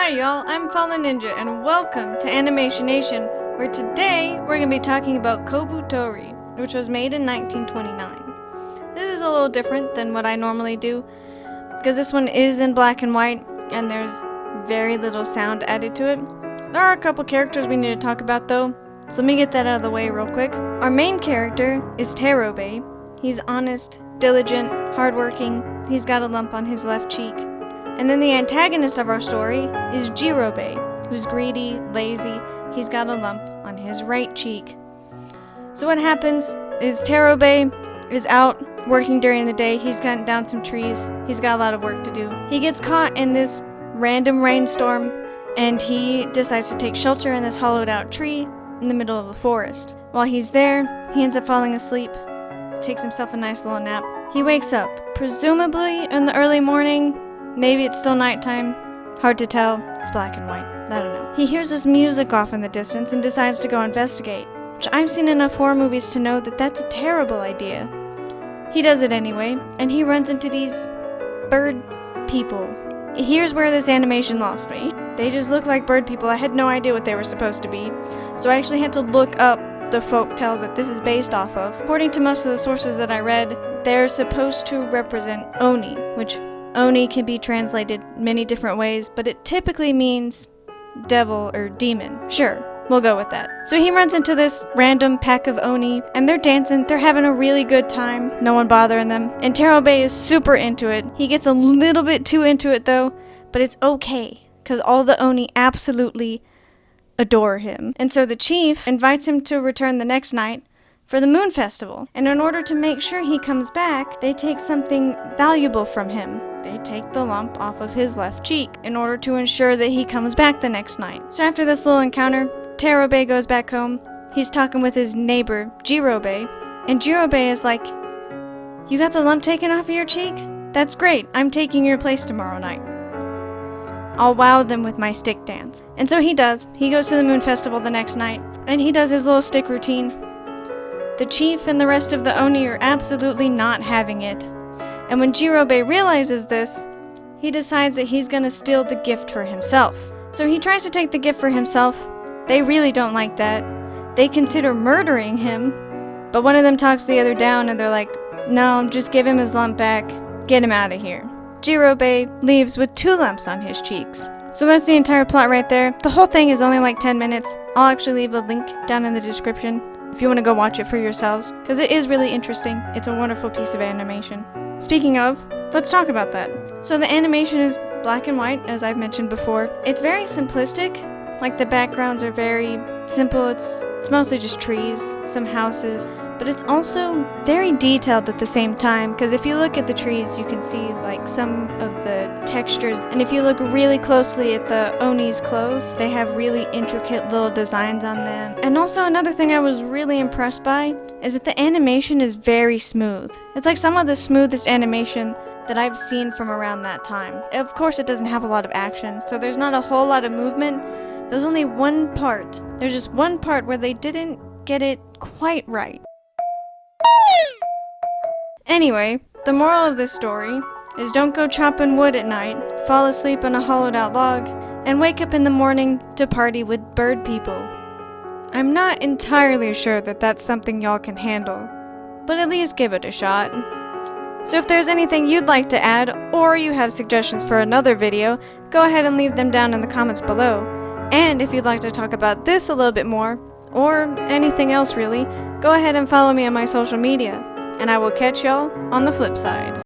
Hi y'all, I'm Fallen Ninja and welcome to Animation Nation, where today we're going to be talking about Kobu Tori, which was made in 1929. This is a little different than what I normally do, because this one is in black and white, and there's very little sound added to it. There are a couple characters we need to talk about though, so let me get that out of the way real quick. Our main character is Terobe. He's honest, diligent, hardworking, he's got a lump on his left cheek. And then the antagonist of our story is Jirobe, who's greedy, lazy, he's got a lump on his right cheek. So what happens is Terobe is out working during the day, he's cutting down some trees, he's got a lot of work to do. He gets caught in this random rainstorm, and he decides to take shelter in this hollowed out tree in the middle of the forest. While he's there, he ends up falling asleep, takes himself a nice little nap. He wakes up, presumably in the early morning. Maybe it's still nighttime. Hard to tell. It's black and white. I don't know. He hears this music off in the distance and decides to go investigate, which I've seen enough horror movies to know that that's a terrible idea. He does it anyway, and he runs into these bird people. Here's where this animation lost me. They just look like bird people. I had no idea what they were supposed to be, so I actually had to look up the folktale that this is based off of. According to most of the sources that I read, they're supposed to represent Oni, which Oni can be translated many different ways, but it typically means devil or demon. Sure, we'll go with that. So he runs into this random pack of Oni, and they're dancing, they're having a really good time, no one bothering them, and Terobe is super into it. He gets a little bit too into it though, but it's okay, because all the Oni absolutely adore him. And so the chief invites him to return the next night for the moon festival, and in order to make sure he comes back, they take something valuable from him. They take the lump off of his left cheek in order to ensure that he comes back the next night. So after this little encounter, Terobe goes back home. He's talking with his neighbor, Jirobe, and Jirobe is like, "You got the lump taken off of your cheek? That's great, I'm taking your place tomorrow night. I'll wow them with my stick dance." And so he does. He goes to the moon festival the next night, and he does his little stick routine. The chief and the rest of the Oni are absolutely not having it. And when Jirobe realizes this, he decides that he's gonna steal the gift for himself. So he tries to take the gift for himself. They really don't like that. They consider murdering him, but one of them talks the other down and they're like, "No, just give him his lump back. Get him out of here." Jirobe leaves with 2 lumps on his cheeks. So that's the entire plot right there. The whole thing is only like 10 minutes. I'll actually leave a link down in the description if you want to go watch it for yourselves, because it is really interesting. It's a wonderful piece of animation. Speaking of, let's talk about that. So the animation is black and white, as I've mentioned before. It's very simplistic, like the backgrounds are very simple. It's mostly just trees, some houses, but it's also very detailed at the same time, because if you look at the trees, you can see like some of the textures, and if you look really closely at the Oni's clothes, they have really intricate little designs on them. And also another thing I was really impressed by is that the animation is very smooth. It's like some of the smoothest animation that I've seen from around that time. Of course, it doesn't have a lot of action, so there's not a whole lot of movement. There's only one part. There's just one part where they didn't get it quite right. Anyway, the moral of this story is don't go chopping wood at night, fall asleep on a hollowed out log, and wake up in the morning to party with bird people. I'm not entirely sure that that's something y'all can handle, but at least give it a shot. So if there's anything you'd like to add, or you have suggestions for another video, go ahead and leave them down in the comments below. And if you'd like to talk about this a little bit more, or anything else really, go ahead and follow me on my social media. And I will catch y'all on the flip side.